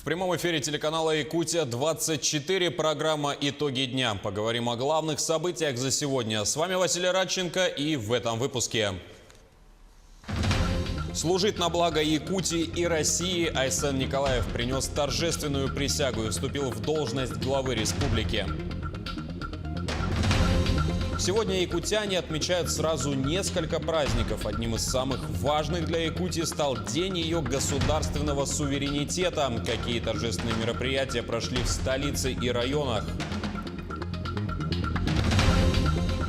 В прямом эфире телеканала «Якутия-24» программа «Итоги дня». Поговорим о главных событиях за сегодня. С вами Василий Радченко, и в этом выпуске. Служить на благо Якутии и России Айсен Николаев принес торжественную присягу и вступил в должность главы республики. Сегодня якутяне отмечают сразу несколько праздников. Одним из самых важных для Якутии стал День ее государственного суверенитета. Какие торжественные мероприятия прошли в столице и районах?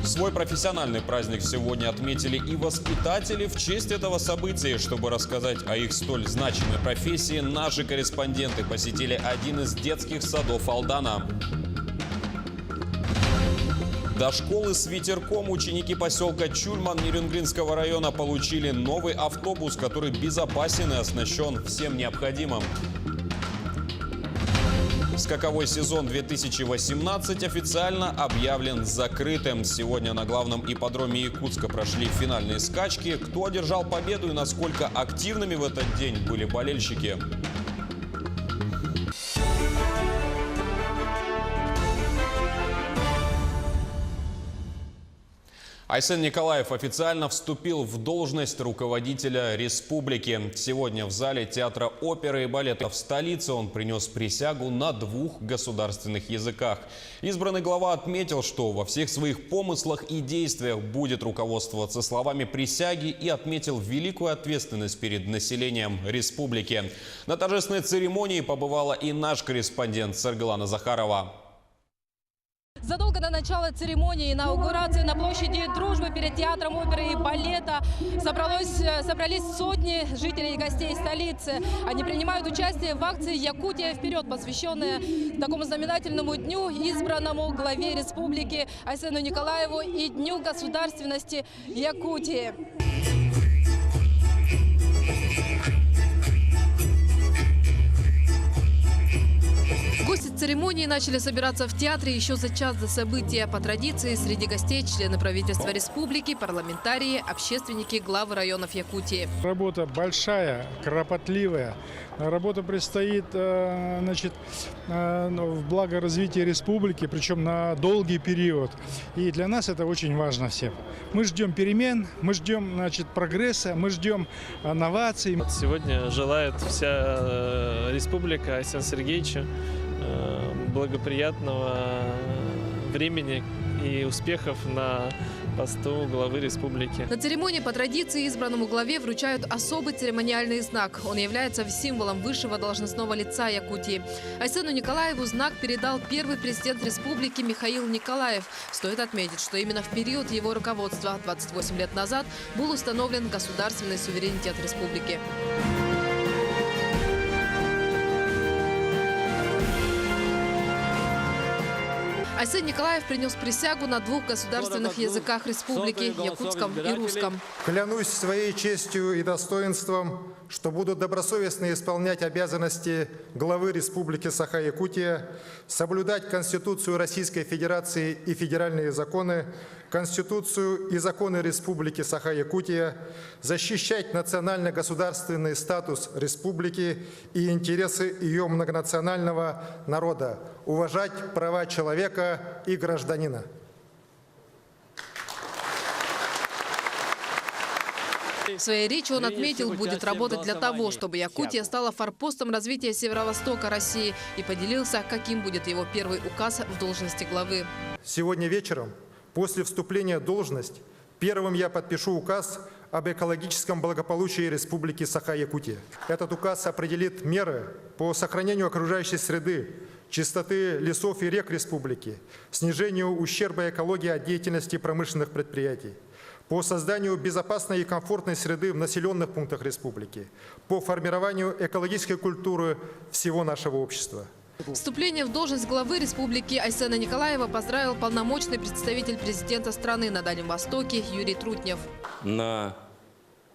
Свой профессиональный праздник сегодня отметили и воспитатели. В честь этого события, чтобы рассказать о их столь значимой профессии, наши корреспонденты посетили один из детских садов Алдана. До школы с ветерком ученики поселка Чульман Нерюнгринского района получили новый автобус, который безопасен и оснащен всем необходимым. Скаковой сезон 2018 официально объявлен закрытым. Сегодня на главном ипподроме Якутска прошли финальные скачки. Кто одержал победу и насколько активными в этот день были болельщики? Айсен Николаев официально вступил в должность руководителя республики. Сегодня в зале Театра оперы и балета в столице он принес присягу на 2 государственных языках. Избранный глава отметил, что во всех своих помыслах и действиях будет руководствоваться словами присяги, и отметил великую ответственность перед населением республики. На торжественной церемонии побывала и наш корреспондент Саргалана Захарова. Задолго до начала церемонии инаугурации на площади Дружбы перед Театром оперы и балета собрались сотни жителей и гостей столицы. Они принимают участие в акции «Якутия вперед», посвященная такому знаменательному дню, избранному главе республики Айсену Николаеву и Дню государственности Якутии. Гости церемонии начали собираться в театре еще за час до события. По традиции, среди гостей члены правительства республики, парламентарии, общественники, главы районов Якутии. Работа большая, кропотливая. Работа предстоит в благо развития республики, причем на долгий период. И для нас это очень важно всем. Мы ждем перемен, мы ждем прогресса, мы ждем новаций. Сегодня желает вся республика Айсену Сергеевичу благоприятного времени и успехов на посту главы республики. На церемонии по традиции избранному главе вручают особый церемониальный знак. Он является символом высшего должностного лица Якутии. Айсену Николаеву знак передал первый президент республики Михаил Николаев. Стоит отметить, что именно в период его руководства, 28 лет назад, был установлен государственный суверенитет республики. Айсен Николаев принес присягу на 2 государственных языках республики – якутском и русском. Клянусь своей честью и достоинством, что буду добросовестно исполнять обязанности главы Республики Саха-Якутия, соблюдать Конституцию Российской Федерации и федеральные законы, Конституцию и законы Республики Саха-Якутия, защищать национально-государственный статус республики и интересы ее многонационального народа, уважать права человека и гражданина. В своей речи он отметил, будет работать для того, чтобы Якутия стала форпостом развития северо-востока России, и поделился, каким будет его первый указ в должности главы. Сегодня вечером, после вступления в должность, первым я подпишу указ об экологическом благополучии Республики Саха-Якутия. Этот указ определит меры по сохранению окружающей среды, чистоты лесов и рек республики, снижению ущерба экологии от деятельности промышленных предприятий, по созданию безопасной и комфортной среды в населенных пунктах республики, по формированию экологической культуры всего нашего общества. Вступление в должность главы республики Айсена Николаева поздравил полномочный представитель президента страны на Дальнем Востоке Юрий Трутнев. На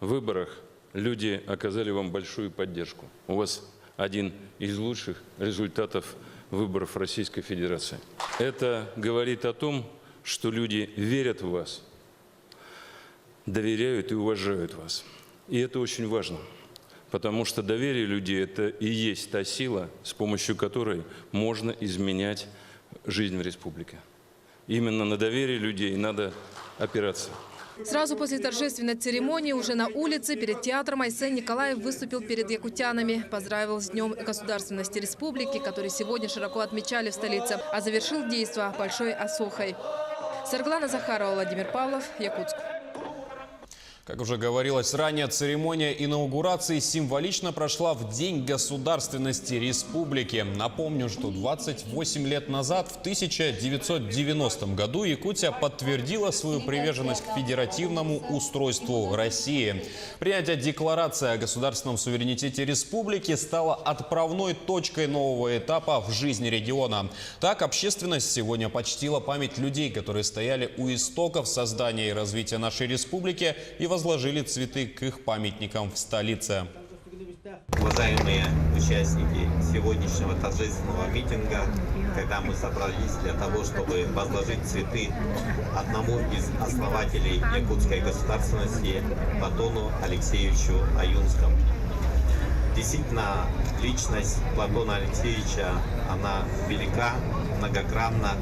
выборах люди оказали вам большую поддержку. У вас один из лучших результатов выборов Российской Федерации. Это говорит о том, что люди верят в вас, доверяют и уважают вас. И это очень важно. Потому что доверие людей – это и есть та сила, с помощью которой можно изменять жизнь в республике. Именно на доверие людей надо опираться. Сразу после торжественной церемонии уже на улице перед театром Айсен Николаев выступил перед якутянами. Поздравил с Днем государственности республики, который сегодня широко отмечали в столице, а завершил действо Большой Осохой. Сарглана Захарова, Владимир Павлов, Якутск. Как уже говорилось ранее, церемония инаугурации символично прошла в День государственности республики. Напомню, что 28 лет назад, в 1990 году, Якутия подтвердила свою приверженность к федеративному устройству России. Принятие декларации о государственном суверенитете республики стало отправной точкой нового этапа в жизни региона. Так, общественность сегодня почтила память людей, которые стояли у истоков создания и развития нашей республики и возложили цветы к их памятникам в столице. Уважаемые участники сегодняшнего торжественного митинга, когда мы собрались для того, чтобы возложить цветы одному из основателей якутской государственности, Платону Алексеевичу Аюнскому. Действительно, личность Платона Алексеевича, она велика, многогранна.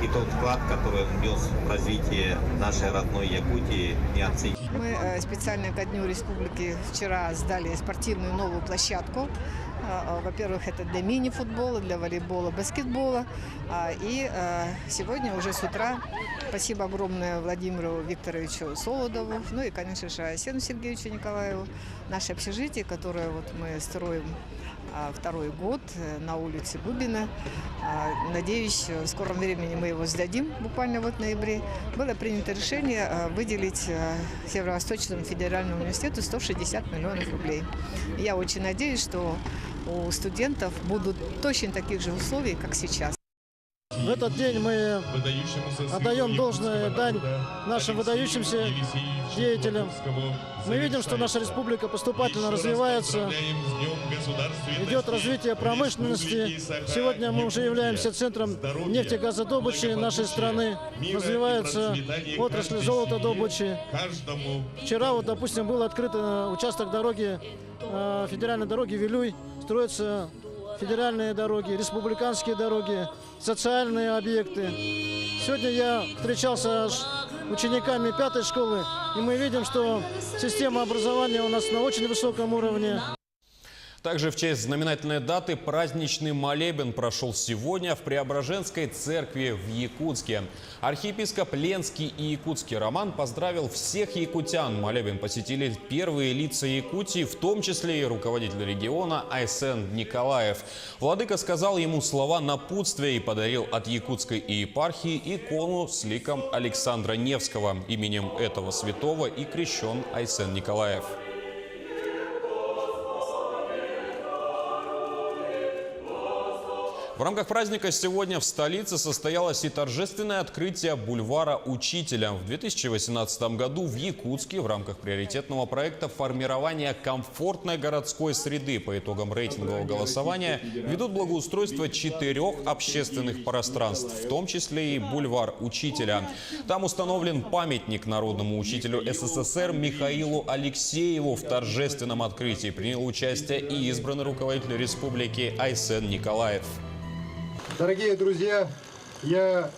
И тот вклад, который он внес в развитие нашей родной Якутии, неоценим. Мы специально ко Дню Республики вчера сдали спортивную новую площадку. Во-первых, это для мини-футбола, для волейбола, баскетбола. И сегодня уже с утра спасибо огромное Владимиру Викторовичу Солодову, ну и, конечно же, Айсену Сергеевичу Николаеву. Наше общежитие, которое вот мы строим второй год на улице Губина. Надеюсь, в скором времени мы его сдадим, буквально вот в ноябре. Было принято решение выделить Северо-Восточному федеральному университету 160 миллионов рублей. Я очень надеюсь, что у студентов будут точно таких же условий, как сейчас. В этот день мы отдаем должную дань нашим выдающимся деятелям. Мы видим, что наша республика поступательно развивается, идет развитие промышленности. Сегодня мы уже являемся центром нефтегазодобычи нашей страны. Развивается отрасль золотодобычи. Вчера, вот, допустим, был открыт участок дороги, федеральной дороги Вилюй. Строятся федеральные дороги, республиканские дороги, социальные объекты. Сегодня я встречался с учениками 5-й школы, и мы видим, что система образования у нас на очень высоком уровне. Также в честь знаменательной даты праздничный молебен прошел сегодня в Преображенской церкви в Якутске. Архиепископ Ленский и якутский Роман поздравил всех якутян. Молебен посетили первые лица Якутии, в том числе и руководитель региона Айсен Николаев. Владыка сказал ему слова напутствия и подарил от якутской епархии икону с ликом Александра Невского. Именем этого святого и крещен Айсен Николаев. В рамках праздника сегодня в столице состоялось и торжественное открытие бульвара Учителя. В 2018 году в Якутске в рамках приоритетного проекта формирования комфортной городской среды по итогам рейтингового голосования ведут благоустройство 4 общественных пространств, в том числе и бульвар Учителя. Там установлен памятник народному учителю СССР Михаилу Алексееву. В торжественном открытии принял участие и избранный руководитель республики Айсен Николаев. Дорогие друзья, я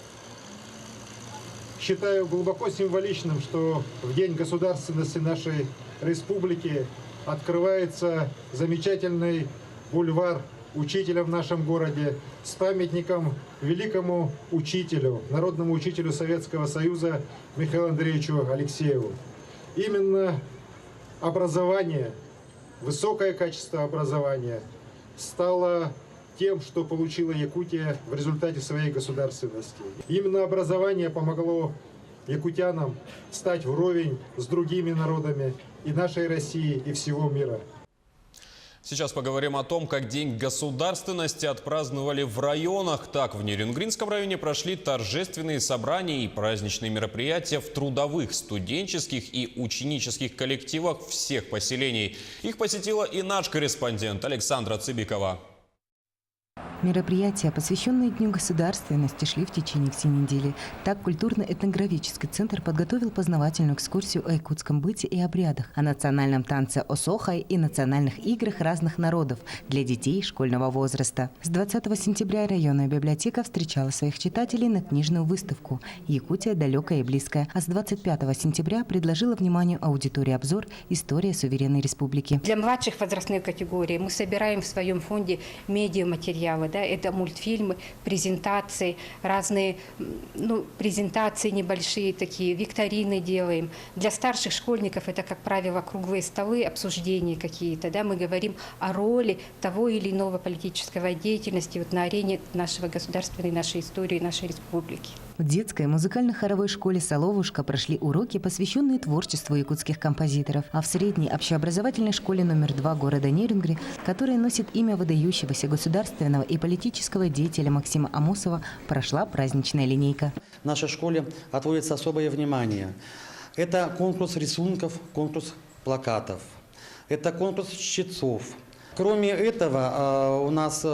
считаю глубоко символичным, что в День государственности нашей республики открывается замечательный бульвар Учителя в нашем городе с памятником великому учителю, народному учителю Советского Союза Михаилу Андреевичу Алексееву. Именно образование, высокое качество образования стало тем, что получила Якутия в результате своей государственности. Именно образование помогло якутянам стать вровень с другими народами и нашей России, и всего мира. Сейчас поговорим о том, как День государственности отпраздновали в районах. Так, в Нерюнгринском районе прошли торжественные собрания и праздничные мероприятия в трудовых, студенческих и ученических коллективах всех поселений. Их посетила и наш корреспондент Александра Цыбикова. Мероприятия, посвященные Дню государственности, шли в течение всей недели. Так, культурно-этнографический центр подготовил познавательную экскурсию о якутском быте и обрядах, о национальном танце осохай и национальных играх разных народов для детей школьного возраста. С 20 сентября районная библиотека встречала своих читателей на книжную выставку «Якутия далекая и близкая», а с 25 сентября предложила вниманию аудитории обзор «История суверенной республики». Для младших возрастных категорий мы собираем в своем фонде медиаматериалы. Да, это мультфильмы, презентации, разные презентации небольшие такие, викторины делаем. Для старших школьников это, как правило, круглые столы, обсуждения какие-то. Да, мы говорим о роли того или иного политического деятельности на арене нашего государства, нашей истории, нашей республики. В детской музыкально-хоровой школе «Соловушка» прошли уроки, посвященные творчеству якутских композиторов. А в средней общеобразовательной школе номер 2 города Нерюнгри, которая носит имя выдающегося государственного и политического деятеля Максима Амосова, прошла праздничная линейка. В нашей школе отводится особое внимание. Это конкурс рисунков, конкурс плакатов, это конкурс чтецов. Кроме этого, у нас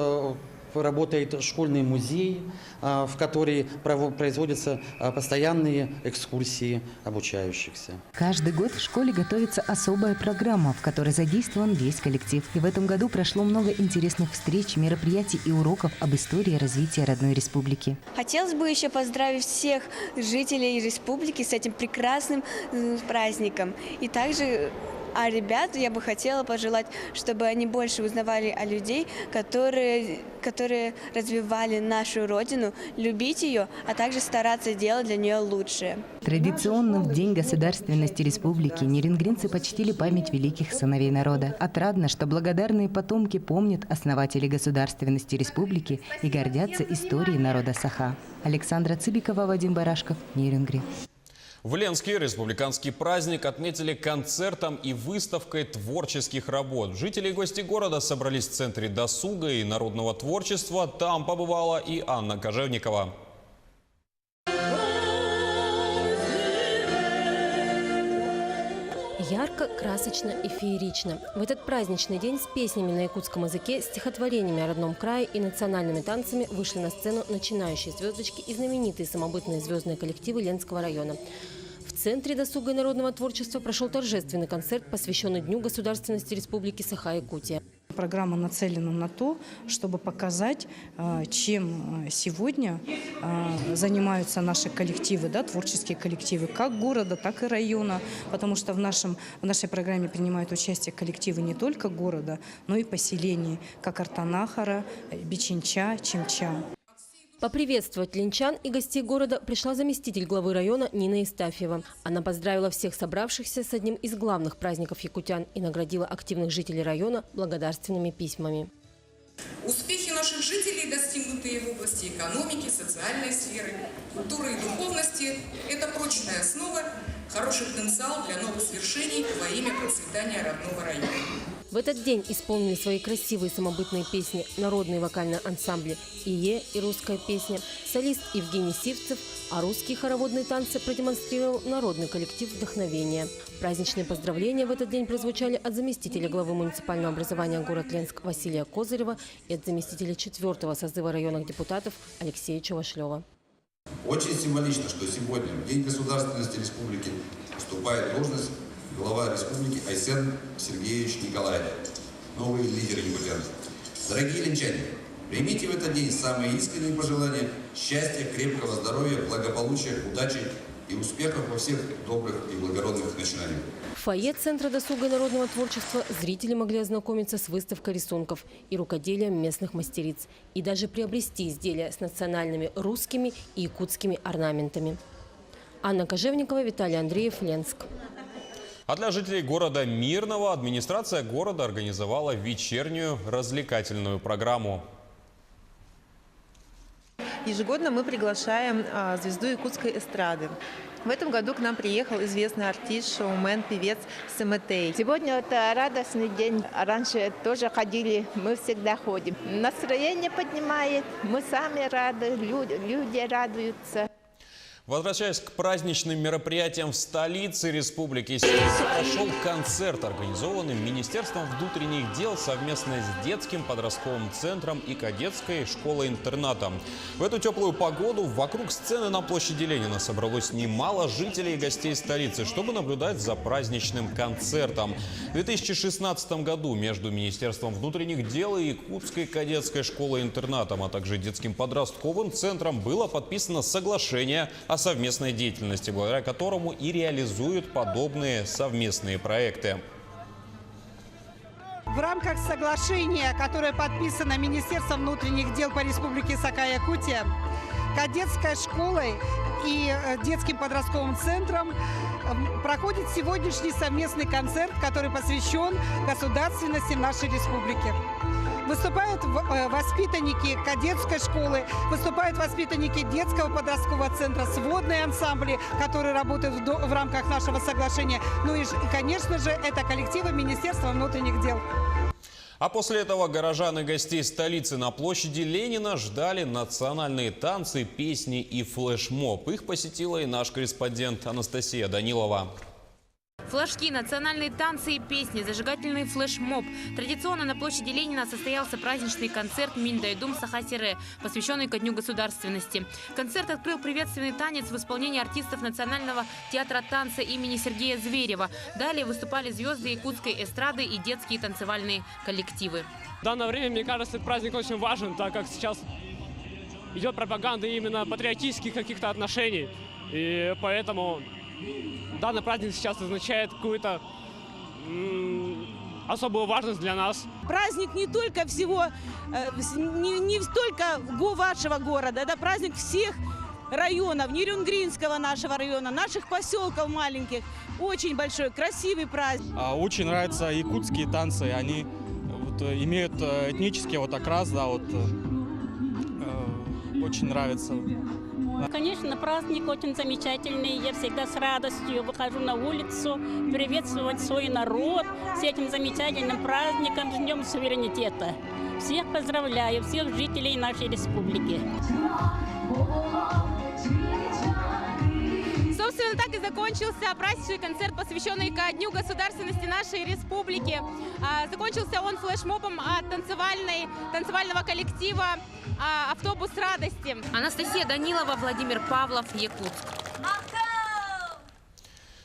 работает школьный музей, в который производятся постоянные экскурсии обучающихся. Каждый год в школе готовится особая программа, в которой задействован весь коллектив. И в этом году прошло много интересных встреч, мероприятий и уроков об истории развития родной республики. Хотелось бы еще поздравить всех жителей республики с этим прекрасным праздником. И также ребят я бы хотела пожелать, чтобы они больше узнавали о людей, которые развивали нашу родину, любить ее, а также стараться делать для нее лучшее. Традиционно в День государственности республики нерюнгринцы почтили память великих сыновей народа. Отрадно, что благодарные потомки помнят основателей государственности республики и гордятся историей народа Саха. Александра Цыбикова, Вадим Барашков, Нерюнгри. В Ленске республиканский праздник отметили концертом и выставкой творческих работ. Жители и гости города собрались в Центре досуга и народного творчества. Там побывала и Анна Кожевникова. Ярко, красочно и феерично. В этот праздничный день с песнями на якутском языке, стихотворениями о родном крае и национальными танцами вышли на сцену начинающие звездочки и знаменитые самобытные звездные коллективы Ленского района. В Центре досуга и народного творчества прошел торжественный концерт, посвященный Дню государственности Республики Саха-Якутия. Программа нацелена на то, чтобы показать, чем сегодня занимаются наши коллективы, да, творческие коллективы, как города, так и района. Потому что в нашей программе принимают участие коллективы не только города, но и поселений, как Артанахара, Бичинча, Чимча. Поприветствовать ленчан и гостей города пришла заместитель главы района Нина Истафьева. Она поздравила всех собравшихся с одним из главных праздников якутян и наградила активных жителей района благодарственными письмами. Успехи наших жителей, достигнутые в области экономики, социальной сферы, культуры и духовности – это прочная основа, хороший потенциал для новых свершений во имя процветания родного района. В этот день исполнили свои красивые самобытные песни народные вокальные ансамбли «Ие» и «Русская песня», солист Евгений Сивцев, а русские хороводные танцы продемонстрировал народный коллектив «Вдохновение». Праздничные поздравления в этот день прозвучали от заместителя главы муниципального образования город Ленск Василия Козырева и от заместителя 4-го созыва районных депутатов Алексея Чувашлева. Очень символично, что сегодня, в День государственности республики, вступает в должность глава республики Айсен Сергеевич Николаев, новый лидер якутян. Дорогие ленчане, примите в этот день самые искренние пожелания счастья, крепкого здоровья, благополучия, удачи и успехов во всех добрых и благородных начинаниях. В фойе Центра досуга и народного творчества зрители могли ознакомиться с выставкой рисунков и рукоделием местных мастериц и даже приобрести изделия с национальными русскими и якутскими орнаментами. Анна Кожевникова, Виталий Андреев, Ленск. А для жителей города Мирного администрация города организовала вечернюю развлекательную программу. Ежегодно мы приглашаем звезду якутской эстрады. В этом году к нам приехал известный артист, шоумен, певец Сэмэтэй. Сегодня это радостный день. Раньше тоже ходили, мы всегда ходим. Настроение поднимает, мы сами рады, люди радуются. Возвращаясь к праздничным мероприятиям в столице республики, сегодня прошел концерт, организованный Министерством внутренних дел совместно с детским подростковым центром и кадетской школой-интернатом. В эту теплую погоду вокруг сцены на площади Ленина собралось немало жителей и гостей столицы, чтобы наблюдать за праздничным концертом. В 2016 году между Министерством внутренних дел и Якутской кадетской школой-интернатом, а также детским подростковым центром было подписано соглашение о совместной деятельности, благодаря которому и реализуют подобные совместные проекты. В рамках соглашения, которое подписано Министерством внутренних дел по Республике Саха-Якутия, кадетской школой и детским подростковым центром проходит сегодняшний совместный концерт, который посвящен государственности нашей республики. Выступают воспитанники кадетской школы, выступают воспитанники детского подросткового центра, сводные ансамбли, которые работают в рамках нашего соглашения. Ну и, конечно же, это коллективы Министерства внутренних дел. А после этого горожан и гостей столицы на площади Ленина ждали национальные танцы, песни и флешмоб. Их посетила и наш корреспондент Анастасия Данилова. Флажки, национальные танцы и песни, зажигательный флешмоб. Традиционно на площади Ленина состоялся праздничный концерт «Миндайдум Саха-Сире», посвященный ко Дню государственности. Концерт открыл приветственный танец в исполнении артистов Национального театра танца имени Сергея Зверева. Далее выступали звезды якутской эстрады и детские танцевальные коллективы. В данное время, мне кажется, этот праздник очень важен, так как сейчас идет пропаганда именно патриотических каких-то отношений. И поэтому данный праздник сейчас означает какую-то особую важность для нас. Праздник не только всего, не только вашего города, это праздник всех районов, Нерюнгринского нашего района, наших поселков маленьких. Очень большой, красивый праздник. Очень нравятся якутские танцы, они имеют этнический окрас, да, очень нравится. Конечно, праздник очень замечательный. Я всегда с радостью выхожу на улицу приветствовать свой народ с этим замечательным праздником, с Днем суверенитета. Всех поздравляю, всех жителей нашей республики. Собственно, так и закончился праздничный концерт, посвященный ко Дню государственности нашей республики. Закончился он флешмобом от танцевального коллектива «Автобус радости». Анастасия Данилова, Владимир Павлов, Якутск.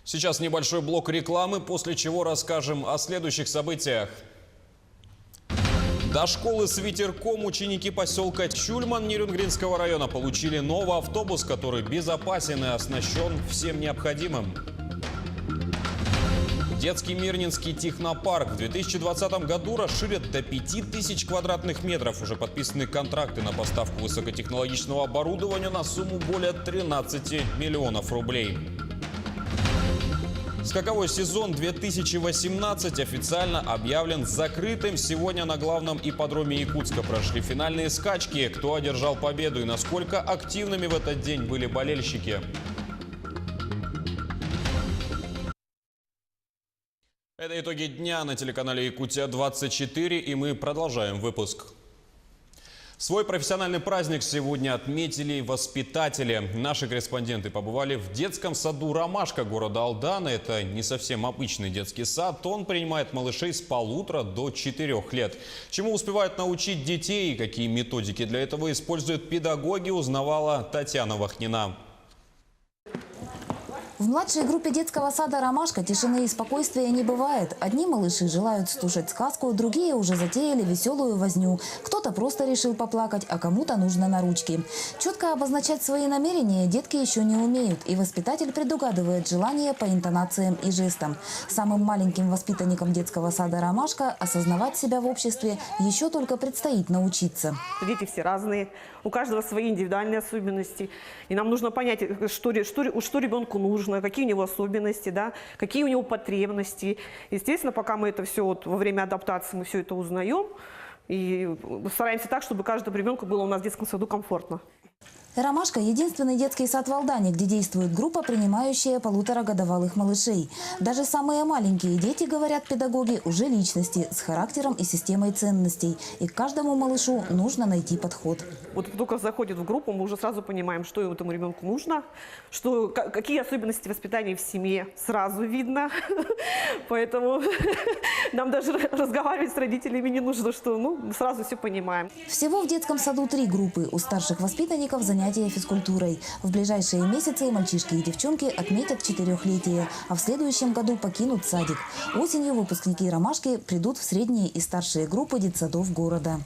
Сейчас небольшой блок рекламы, после чего расскажем о следующих событиях. До школы с ветерком ученики поселка Чульман Нерюнгринского района получили новый автобус, который безопасен и оснащен всем необходимым. Детский Мирнинский технопарк в 2020 году расширят до 5000 квадратных метров. Уже подписаны контракты на поставку высокотехнологичного оборудования на сумму более 13 миллионов рублей. Скаковой сезон 2018 официально объявлен закрытым. Сегодня на главном ипподроме Якутска прошли финальные скачки. Кто одержал победу и насколько активными в этот день были болельщики. Это итоги дня на телеканале Якутия-24, и мы продолжаем выпуск. Свой профессиональный праздник сегодня отметили воспитатели. Наши корреспонденты побывали в детском саду «Ромашка» города Алдана. Это не совсем обычный детский сад. Он принимает малышей с 1,5 до 4 лет. Чему успевают научить детей и какие методики для этого используют педагоги, узнавала Татьяна Вахнина. В младшей группе детского сада «Ромашка» тишины и спокойствия не бывает. Одни малыши желают слушать сказку, другие уже затеяли веселую возню. Кто-то просто решил поплакать, а кому-то нужно на ручки. Четко обозначать свои намерения детки еще не умеют, и воспитатель предугадывает желания по интонациям и жестам. Самым маленьким воспитанникам детского сада «Ромашка» осознавать себя в обществе еще только предстоит научиться. Дети все разные, у каждого свои индивидуальные особенности. И нам нужно понять, что ребенку нужно, какие у него особенности, да, какие у него потребности. Естественно, пока мы это все во время адаптации мы все это узнаем и стараемся так, чтобы каждому ребенку было у нас в детском саду комфортно. «Ромашка» – единственный детский сад в Алдане, где действует группа, принимающая 1,5-годовалых малышей. Даже самые маленькие дети, говорят педагоги, уже личности с характером и системой ценностей. И к каждому малышу нужно найти подход. Вот только заходит в группу, мы уже сразу понимаем, что этому ребенку нужно, какие особенности воспитания в семье сразу видно. Поэтому нам даже разговаривать с родителями не нужно, что сразу все понимаем. Всего в детском саду 3 группы. У старших воспитанников занятия физкультурой. В ближайшие месяцы мальчишки и девчонки отметят 4-летие, а в следующем году покинут садик. Осенью выпускники «Ромашки» придут в средние и старшие группы детсадов города.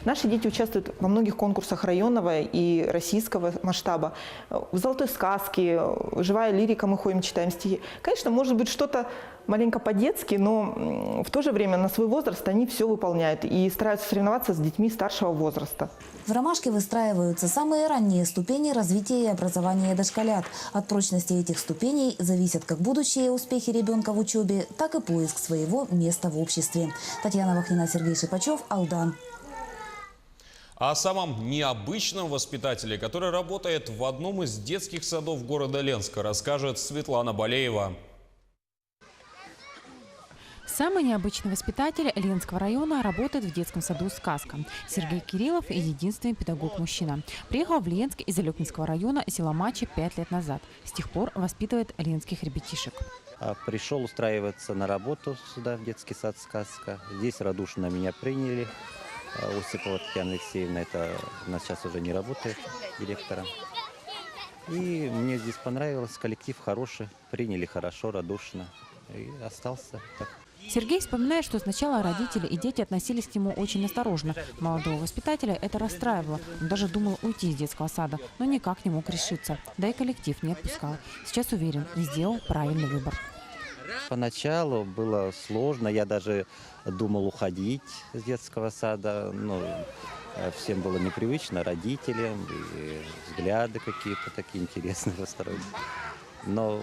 Наши дети участвуют во многих конкурсах районного и российского масштаба. В «Золотой сказке», «Живая лирика», мы ходим, читаем стихи. Конечно, может быть, что-то маленько по-детски, но в то же время на свой возраст они все выполняют и стараются соревноваться с детьми старшего возраста. В «Ромашке» выстраиваются самые ранние ступени развития и образования дошколят. От прочности этих ступеней зависят как будущие успехи ребенка в учебе, так и поиск своего места в обществе. Татьяна Вахнина, Сергей Шипачев, Алдан. О самом необычном воспитателе, который работает в одном из детских садов города Ленска, расскажет Светлана Балеева. Самый необычный воспитатель Ленского района работает в детском саду «Сказка». Сергей Кириллов – единственный педагог-мужчина. Приехал в Ленск из Алекнинского района села Мачи 5 лет назад. С тех пор воспитывает ленских ребятишек. Пришел устраиваться на работу сюда, в детский сад «Сказка». Здесь радушно меня приняли. Осипова Татьяна Алексеевна, она сейчас уже не работает директором. И мне здесь понравилось, коллектив хороший, приняли хорошо, радушно. И остался так. Сергей вспоминает, что сначала родители и дети относились к нему очень осторожно. Молодого воспитателя это расстраивало. Он даже думал уйти из детского сада, но никак не мог решиться. Да и коллектив не отпускал. Сейчас уверен, сделал правильный выбор. Поначалу было сложно, я даже думал уходить с детского сада. Всем было непривычно, родителям, и взгляды какие-то такие интересные посторонние. Но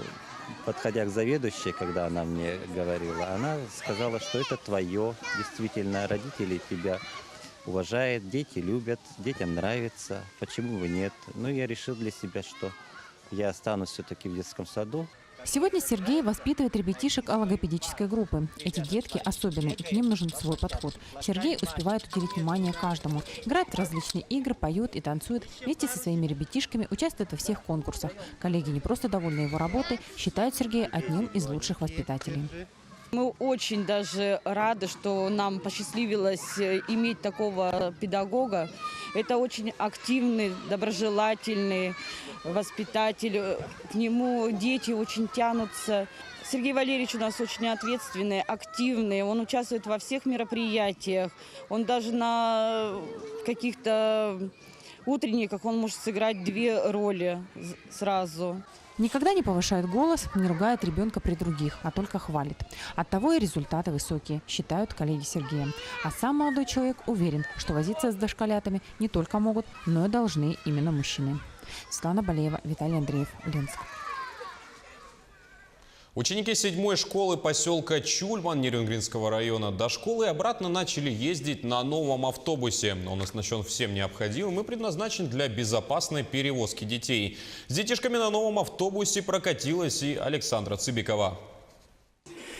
подходя к заведующей, когда она мне говорила, она сказала, что это твое, действительно, родители тебя уважают, дети любят, детям нравится, почему бы нет. Я решил для себя, что я останусь все-таки в детском саду. Сегодня Сергей воспитывает ребятишек логопедической группы. Эти детки особенные, и к ним нужен свой подход. Сергей успевает уделить внимание каждому. Играет в различные игры, поет и танцует. Вместе со своими ребятишками участвует во всех конкурсах. Коллеги не просто довольны его работой, считают Сергея одним из лучших воспитателей. Мы очень даже рады, что нам посчастливилось иметь такого педагога. Это очень активный, доброжелательный воспитатель. К нему дети очень тянутся. Сергей Валерьевич у нас очень ответственный, активный. Он участвует во всех мероприятиях. Он даже на каких-то утренниках он может сыграть 2 роли сразу. Никогда не повышает голос, не ругает ребенка при других, а только хвалит. Оттого и результаты высокие, считают коллеги Сергея. А сам молодой человек уверен, что возиться с дошколятами не только могут, но и должны именно мужчины. Светлана Балеева, Виталий Андреев, Ленск. Ученики 7-й школы поселка Чульман Нерюнгринского района до школы и обратно начали ездить на новом автобусе. Он оснащен всем необходимым и предназначен для безопасной перевозки детей. С детишками на новом автобусе прокатилась и Александра Цыбикова.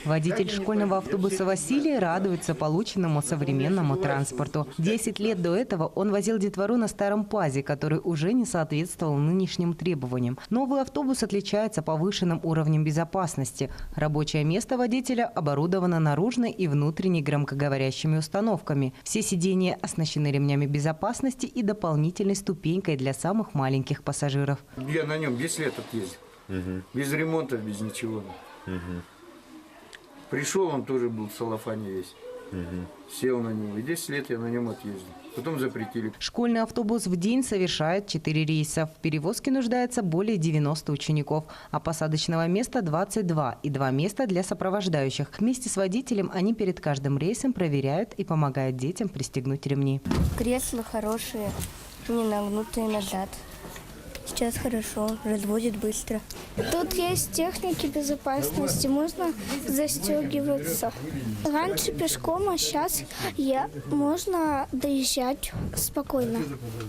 Водитель школьного автобуса Василий радуется полученному современному транспорту. 10 лет до этого он возил детвору на старом ПАЗе, который уже не соответствовал нынешним требованиям. Новый автобус отличается повышенным уровнем безопасности. Рабочее место водителя оборудовано наружной и внутренней громкоговорящими установками. Все сиденья оснащены ремнями безопасности и дополнительной ступенькой для самых маленьких пассажиров. Я на нем 10 лет отъездил. Без ремонта, без ничего. Пришел, он тоже был в целлофане весь. Сел на него. И 10 лет я на нем отъездил. Потом запретили. Школьный автобус в день совершает 4 рейса. В перевозке нуждается более 90 учеников. А посадочного места 22 и 2 места для сопровождающих. Вместе с водителем они перед каждым рейсом проверяют и помогают детям пристегнуть ремни. Кресла хорошие, не нагнутые назад. сейчас хорошо, разводит быстро. Тут есть техники безопасности, можно застегиваться. Раньше пешком, а сейчас можно доезжать спокойно.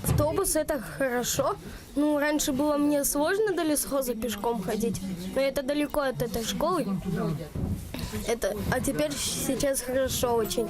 Автобус – это хорошо. Ну, раньше было мне сложно до лесхоза пешком ходить, но это далеко от этой школы. А теперь сейчас хорошо очень.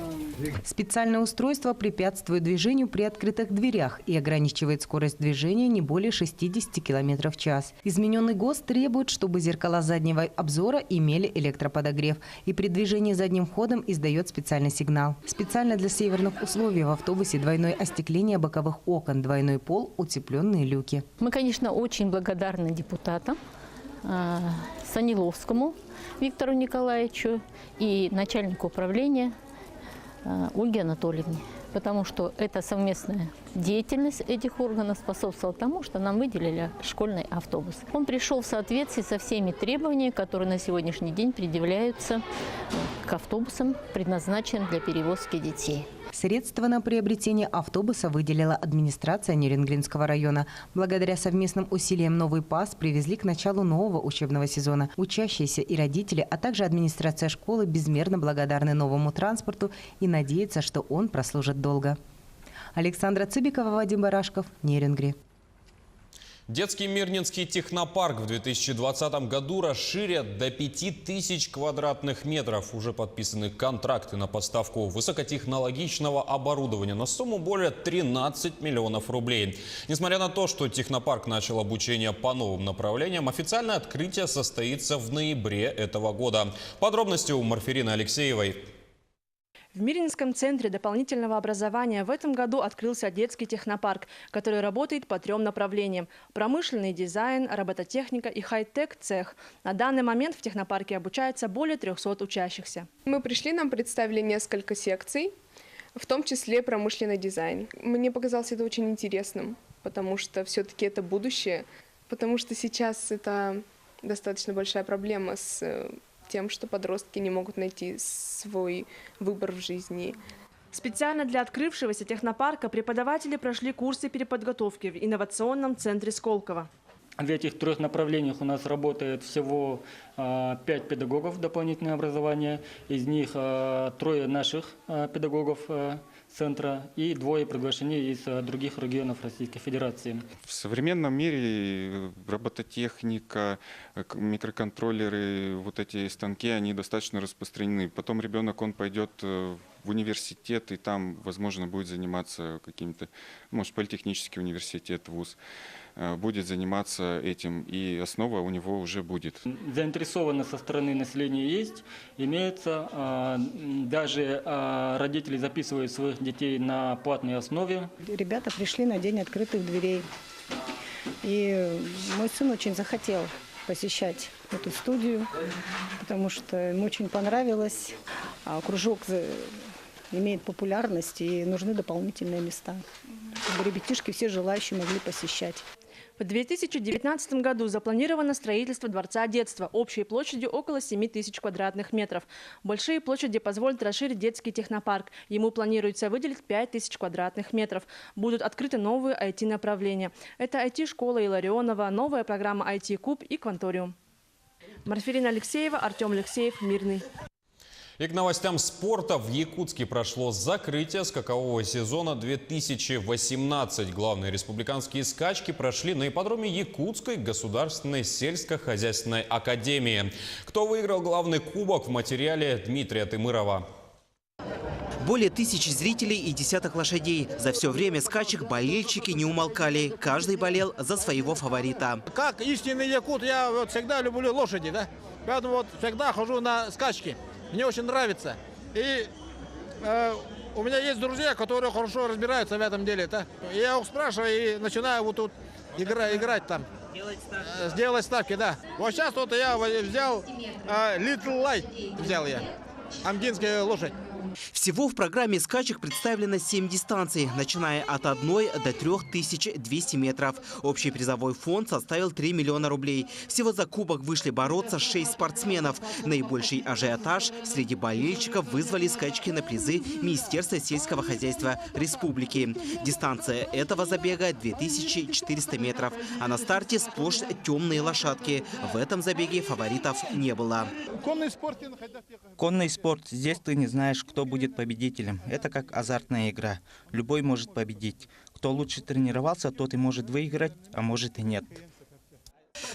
Специальное устройство препятствует движению при открытых дверях и ограничивает скорость движения не более 60 км в час. Измененный ГОСТ требует, чтобы зеркала заднего обзора имели электроподогрев, и при движении задним ходом издает специальный сигнал. Специально для северных условий в автобусе двойное остекление боковых окон, двойной пол, утепленные люки. Мы, конечно, очень благодарны депутатам, Саниловскому Виктору Николаевичу и начальнику управления Ольге Анатольевне, потому что эта совместная деятельность этих органов способствовала тому, что нам выделили школьный автобус. Он пришел в соответствии со всеми требованиями, которые на сегодняшний день предъявляются к автобусам, предназначенным для перевозки детей. Средства на приобретение автобуса выделила администрация Нерюнгринского района. Благодаря совместным усилиям «Новый ПАС» привезли к началу нового учебного сезона. Учащиеся и родители, а также администрация школы безмерно благодарны новому транспорту и надеются, что он прослужит долго. Александра Цыбикова, Вадим Барашков, Нерюнгри. Детский Мирнинский технопарк в 2020 году расширят до 5000 квадратных метров. Уже подписаны контракты на поставку высокотехнологичного оборудования на сумму более 13 миллионов рублей. Несмотря на то, что технопарк начал обучение по новым направлениям, официальное открытие состоится в ноябре этого года. Подробности у Марферины Алексеевой. В Мирнинском центре дополнительного образования в этом году открылся детский технопарк, который работает по 3 направлениям – промышленный дизайн, робототехника и хай-тек цех. На данный момент в технопарке обучается более 300 учащихся. Мы пришли, нам представили несколько секций, в том числе промышленный дизайн. Мне показалось это очень интересным, потому что все-таки это будущее, потому что сейчас это достаточно большая проблема с тем, что подростки не могут найти свой выбор в жизни. Специально для открывшегося технопарка преподаватели прошли курсы переподготовки в инновационном центре Сколково. В этих 3 направлениях у нас работает всего 5 педагогов дополнительное образование. Из них 3 наших педагогов центра и 2 приглашены из других регионов Российской Федерации. В современном мире робототехника, микроконтроллеры, вот эти станки, они достаточно распространены. Потом ребенок, он пойдет в университет, и там, возможно, будет заниматься каким-то, может, политехнический университет, вуз, будет заниматься этим, и основа у него уже будет. Заинтересованность со стороны населения есть, имеется. Даже родители записывают своих детей на платной основе. Ребята пришли на день открытых дверей. И мой сын очень захотел посещать эту студию, потому что ему очень понравилось. Кружок имеет популярность, и нужны дополнительные места, чтобы ребятишки, все желающие, могли посещать. В 2019 году запланировано строительство Дворца детства общей площадью около 7000 квадратных метров. Большие площади позволят расширить детский технопарк. Ему планируется выделить 5000 квадратных метров. Будут открыты новые IT-направления. Это IT-школа Илларионова, новая программа IT-Куб и Кванториум. Марферина Алексеева, Артем Алексеев, Мирный. И к новостям спорта. В Якутске прошло закрытие скакового сезона 2018. Главные республиканские скачки прошли на ипподроме Якутской государственной сельскохозяйственной академии. Кто выиграл главный кубок, в материале Дмитрия Тымырова. Более 1000 зрителей и десяток лошадей. За все время скачек болельщики не умолкали. Каждый болел за своего фаворита. Как истинный якут, я вот всегда люблю лошади, да? Поэтому вот всегда хожу на скачки. Мне очень нравится. И у меня есть друзья, которые хорошо разбираются в этом деле. Да? Я их спрашиваю и начинаю вот тут играть там. Сделать ставки, да. Вот сейчас вот я взял Little Light, взял я. Амдинская лошадь. Всего в программе скачек представлено 7 дистанций, начиная от 1 до 3200 метров. Общий призовой фонд составил 3 миллиона рублей. Всего за кубок вышли бороться 6 спортсменов. Наибольший ажиотаж среди болельщиков вызвали скачки на призы Министерства сельского хозяйства республики. Дистанция этого забега 2400 метров, а на старте сплошь темные лошадки. В этом забеге фаворитов не было. Конный спорт. Здесь ты не знаешь, кто будет победителем. Это как азартная игра. Любой может победить. Кто лучше тренировался, тот и может выиграть, а может и нет.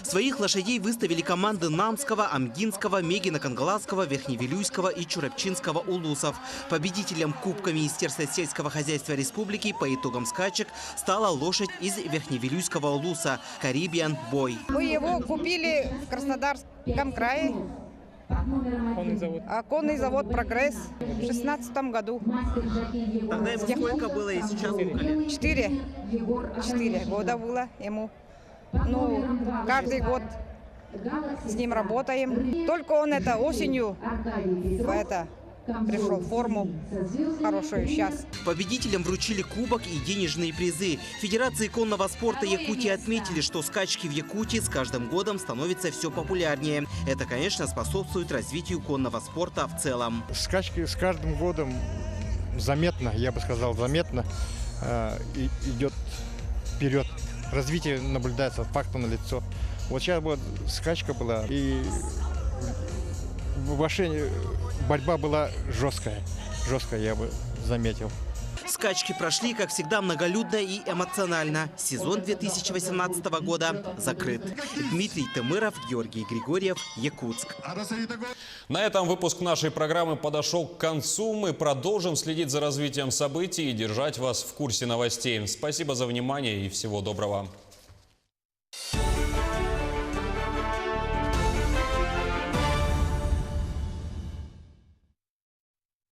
Своих лошадей выставили команды Намского, Амгинского, Мегино-Кангаласского, Верхневилюйского и Чурапчинского улусов. Победителем Кубка Министерства сельского хозяйства республики по итогам скачек стала лошадь из Верхневилюйского улуса «Карибиан Бой». Мы его купили в Краснодарском крае. Конный завод «Прогресс» в 2016 году. Тогда ему сколько было и сейчас сколько лет? 4 года было ему. Ну, каждый год с ним работаем. Только он осенью пришел в форму хорошую сейчас. Победителям вручили кубок и денежные призы. Федерации конного спорта Якутии отметили, что скачки в Якутии с каждым годом становятся все популярнее. Это, конечно, способствует развитию конного спорта в целом. Скачки с каждым годом заметно, я бы сказал, заметно идет вперед. Развитие наблюдается, факты налицо. Вот сейчас вот скачка была, и борьба была жесткая, я бы заметил. Скачки прошли, как всегда, многолюдно и эмоционально. Сезон 2018 года закрыт. Дмитрий Темыров, Георгий Григорьев, Якутск. На этом выпуск нашей программы подошел к концу. Мы продолжим следить за развитием событий и держать вас в курсе новостей. Спасибо за внимание и всего доброго.